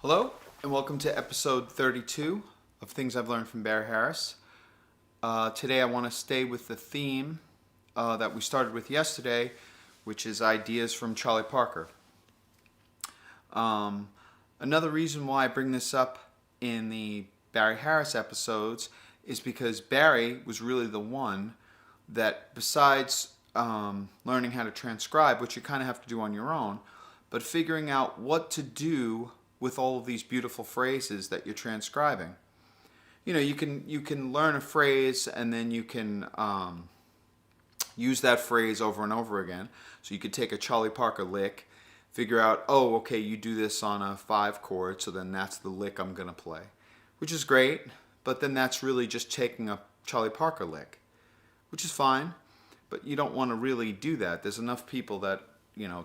Hello, and welcome to episode 32 of Things I've Learned from Barry Harris. Today I want to stay with the theme that we started with yesterday, which is ideas from Charlie Parker. Another reason why I bring this up in the Barry Harris episodes is because Barry was really the one that, besides learning how to transcribe, which you kind of have to do on your own, but figuring out what to do with all of these beautiful phrases that you're transcribing. You know, you can learn a phrase and then you can use that phrase over and over again. So you could take a Charlie Parker lick, figure out, oh, okay, you do this on a 5 chord, so then that's the lick I'm going to play, which is great, but then that's really just taking a Charlie Parker lick, which is fine, but you don't want to really do that. There's enough people that,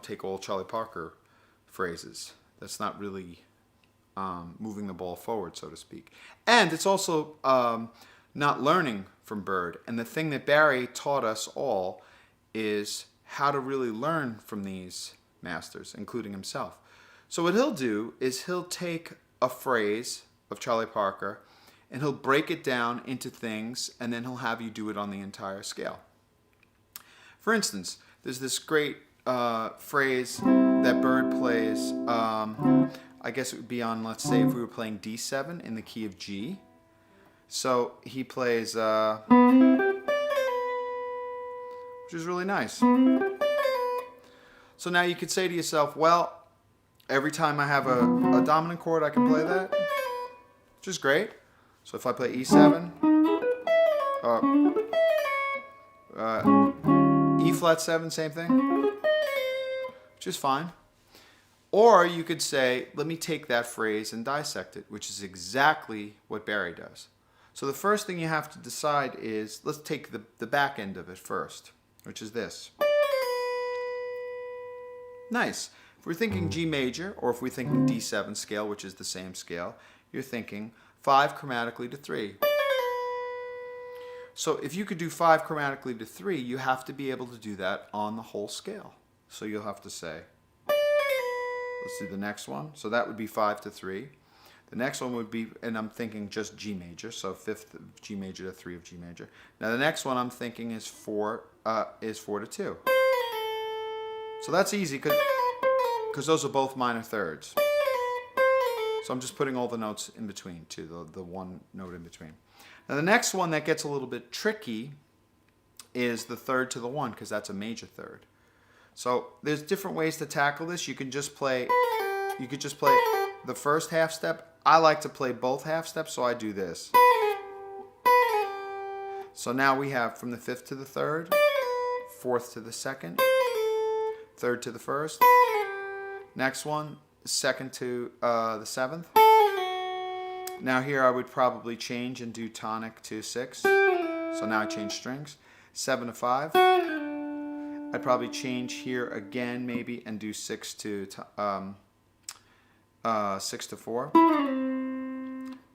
take all Charlie Parker phrases. That's not really moving the ball forward, so to speak. And it's also not learning from Bird. And the thing that Barry taught us all is how to really learn from these masters, including himself. So what he'll do is he'll take a phrase of Charlie Parker and he'll break it down into things, and then he'll have you do it on the entire scale. For instance, there's this great phrase that Bird plays. I guess it would be on, let's say, if we were playing D7 in the key of G. So he plays, which is really nice. So now you could say to yourself, well, every time I have a dominant chord, I can play that, which is great. So if I play E7, E flat 7, same thing, which is fine. Or you could say, let me take that phrase and dissect it, which is exactly what Barry does. So the first thing you have to decide is, let's take the back end of it first, which is this. Nice. If we're thinking G major, or if we're thinking D7 scale, which is the same scale, you're thinking 5 chromatically to 3. So if you could do 5 chromatically to 3, you have to be able to do that on the whole scale. So you'll have to say, let's do the next one. So that would be 5 to 3. The next one would be, and I'm thinking just G major, so 5th of G major to 3 of G major. Now the next one I'm thinking is 4 to 2. So that's easy because those are both minor thirds. So I'm just putting all the notes in between too, the one note in between. Now the next one that gets a little bit tricky is the third to the 1, because that's a major third. So there's different ways to tackle this. You could just play the first half step. I like to play both half steps, so I do this. So now we have from the 5th to the 3rd, 4th to the 2nd, 3rd to the 1st. Next one, 2nd to the 7th. Now here I would probably change and do tonic to 6. So now I change strings. 7 to 5. I'd probably change here again maybe and do 6 to 4.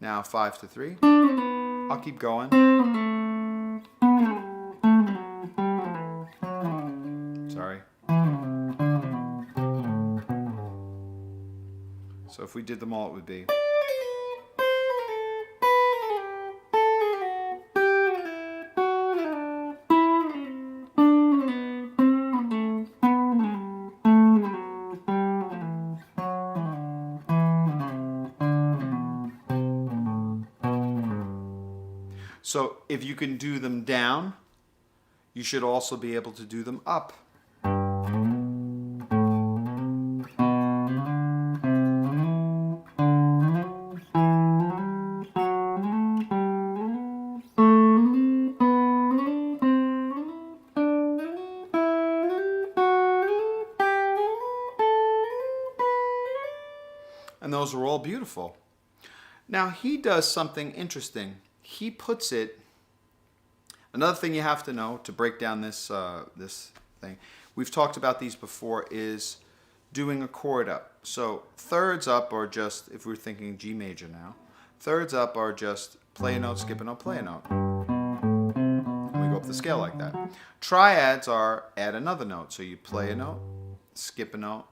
Now 5 to 3. I'll keep going. Sorry. So if we did them all, it would be. So if you can do them down, you should also be able to do them up. And those are all beautiful. Now he does something interesting. He puts it, another thing you have to know to break down this thing, we've talked about these before, is doing a chord up. So thirds up are just, if we're thinking G major now, thirds up are just play a note, skip a note, play a note. And we go up the scale like that. Triads are add another note. So you play a note, skip a note,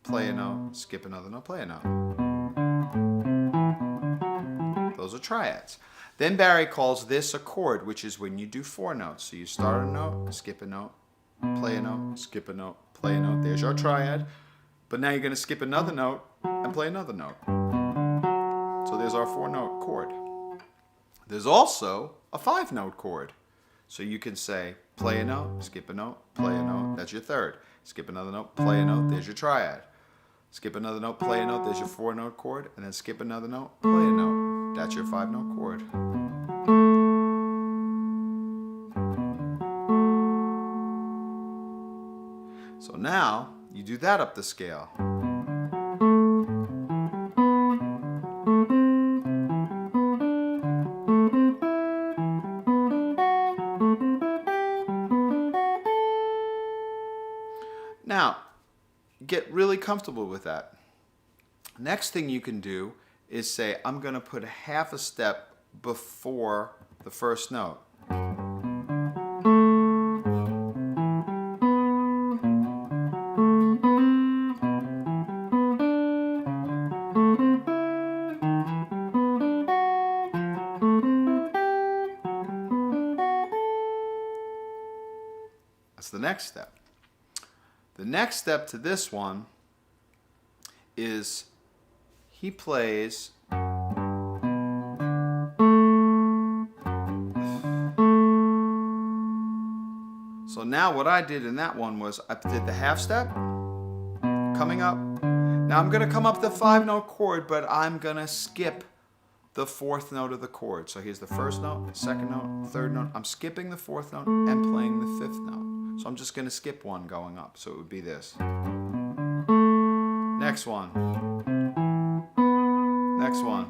play a note, skip another note, play a note. those are triads. Then Barry calls this a chord, which is when you do 4 notes. So you start a note, skip a note, play a note, skip a note, play a note. There's your triad. But now you're going to skip another note and play another note. So there's our 4-note chord. There's also a 5-note chord. So you can say play a note, skip a note, play a note. That's your third. Skip another note, play a note. There's your triad. Skip another note, play a note. There's your 4-note chord. And then skip another note, play a note. That's your 5-note chord. So now you do that up the scale. Now, get really comfortable with that. Next thing you can do is say, I'm going to put half a step before the first note. That's the next step. The next step to this one is he plays so now what I did in that one was I did the half step coming up. Now I'm going to come up the 5-note chord, but I'm going to skip the 4th note of the chord. So here's the 1st note, 2nd note, 3rd note. I'm skipping the 4th note and playing the 5th note. So I'm just going to skip one going up. So it would be this. Next one. Next one.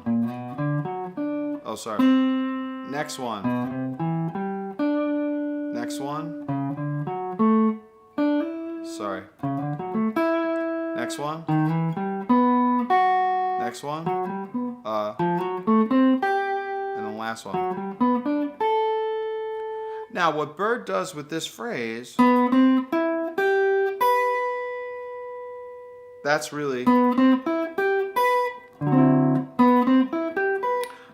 Oh, sorry. Next one. Next one. Sorry. Next one. Next one. And then last one. Now, what Bird does with this phrase, that's really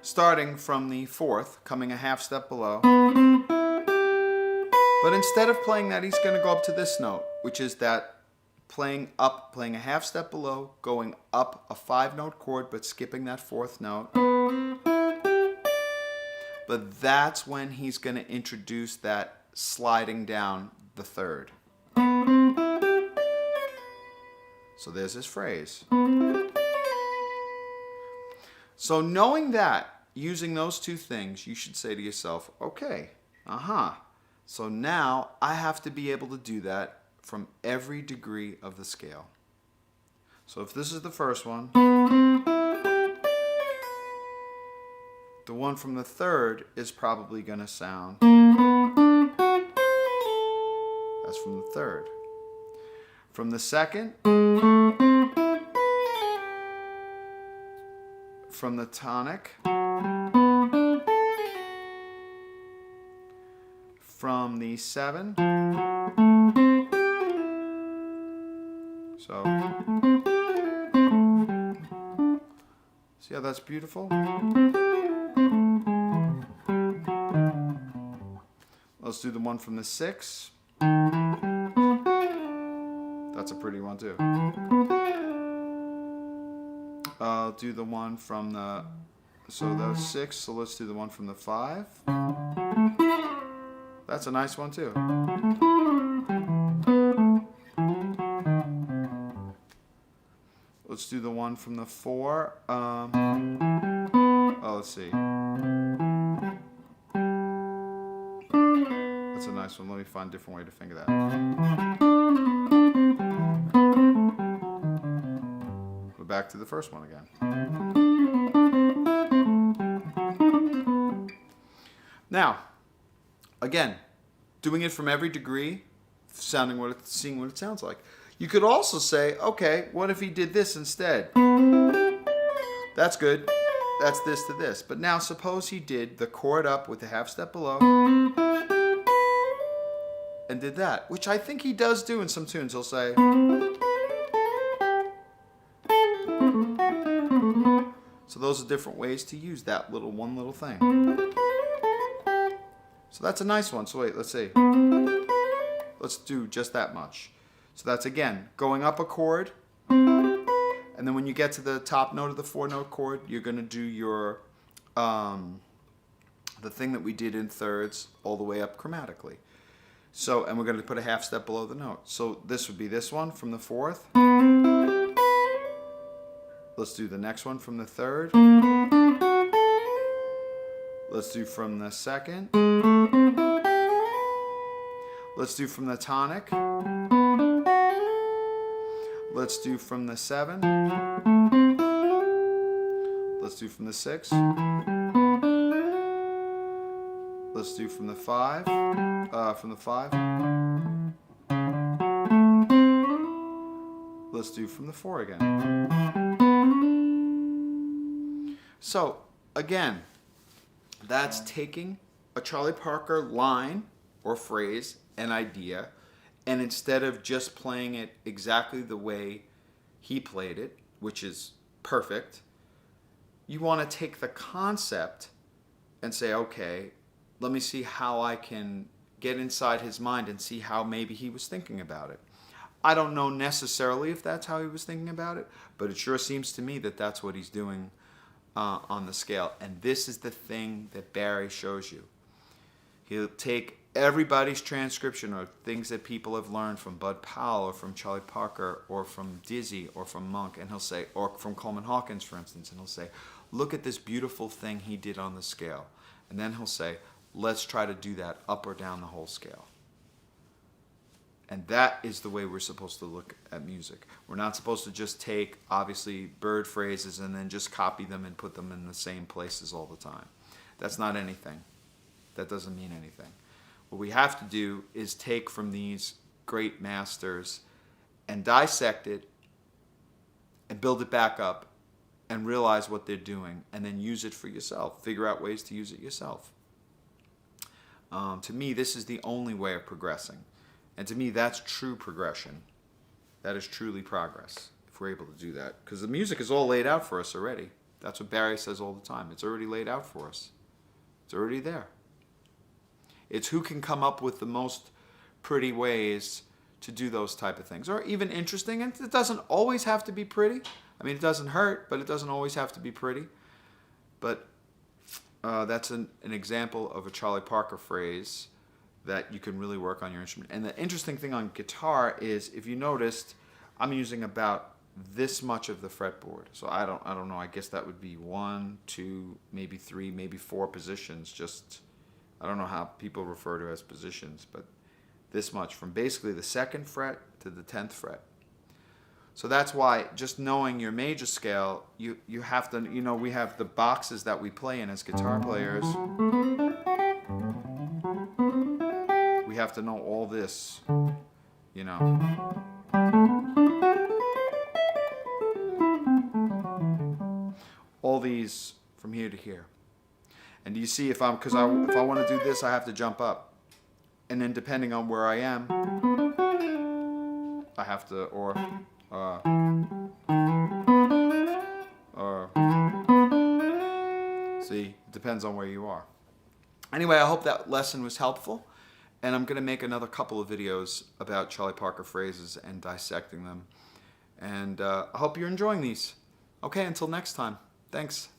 starting from the 4th, coming a half step below. But instead of playing that, he's going to go up to this note, which is that playing up, playing a half step below, going up a 5-note chord, but skipping that 4th note. But that's when he's going to introduce that sliding down the 3rd. So there's his phrase. So knowing that, using those two things, you should say to yourself, okay, so now I have to be able to do that from every degree of the scale. So if this is the first one, the one from the 3rd is probably going to sound, that's from the 3rd. From the 2nd, from the tonic, from the 7, so see how that's beautiful? Let's do the one from the 6. That's a pretty one too. I'll do the one from the, so that's 6, so let's do the one from the 5. That's a nice one too. Let's do the one from the 4. Let's see. That's a nice one. Let me find a different way to finger that. Go back to the first one again. Now, again, doing it from every degree, seeing what it sounds like. You could also say, okay, what if he did this instead? That's good. That's this to this. But now suppose he did the chord up with the half step below and did that, which I think he does do in some tunes. He'll say, so So those are different ways to use that one little thing. So that's a nice one. So wait, let's see. Let's do just that much. So that's, again, going up a chord, and then when you get to the top note of the 4-note chord, you're going to do your the thing that we did in thirds all the way up chromatically. So, and we're going to put a half step below the note. So this would be this one from the 4th. Let's do the next one from the 3rd. Let's do from the 2nd. Let's do from the tonic. Let's do from the 7. Let's do from the 6. Let's do from the 5. From the 5. Let's do from the 4 again. So, again, that's taking a Charlie Parker line or phrase, an idea, and instead of just playing it exactly the way he played it, which is perfect, you want to take the concept and say, okay, let me see how I can get inside his mind and see how maybe he was thinking about it. I don't know necessarily if that's how he was thinking about it, but it sure seems to me that that's what he's doing on the scale. And this is the thing that Barry shows you. He'll take everybody's transcription or things that people have learned from Bud Powell or from Charlie Parker or from Dizzy or from Monk, and he'll say, or from Coleman Hawkins, for instance, and he'll say, look at this beautiful thing he did on the scale. And then he'll say, let's try to do that up or down the whole scale. And that is the way we're supposed to look at music. We're not supposed to just take, obviously, bird phrases and then just copy them and put them in the same places all the time. That's not anything. That doesn't mean anything. What we have to do is take from these great masters and dissect it and build it back up and realize what they're doing and then use it for yourself. Figure out ways to use it yourself. To me, this is the only way of progressing. And to me, that's true progression. That is truly progress, if we're able to do that. Because the music is all laid out for us already. That's what Barry says all the time. It's already laid out for us. It's already there. It's who can come up with the most pretty ways to do those type of things. Or even interesting. And it doesn't always have to be pretty. I mean, it doesn't hurt, but it doesn't always have to be pretty. But that's an example of a Charlie Parker phrase that you can really work on your instrument. And the interesting thing on guitar is, if you noticed, I'm using about this much of the fretboard. So I don't know, I guess that would be 1, 2, maybe 3, maybe 4 positions. Just, I don't know how people refer to it as positions, but this much, from basically the 2nd fret to the 10th fret. So that's why, just knowing your major scale, you have to, you know, we have the boxes that we play in as guitar players. We have to know all this, you know. All these from here to here. And do you see, if I want to do this, I have to jump up. And then depending on where I am, I have to, or see, it depends on where you are. Anyway, I hope that lesson was helpful. And I'm going to make another couple of videos about Charlie Parker phrases and dissecting them. And I hope you're enjoying these. Okay, until next time. Thanks.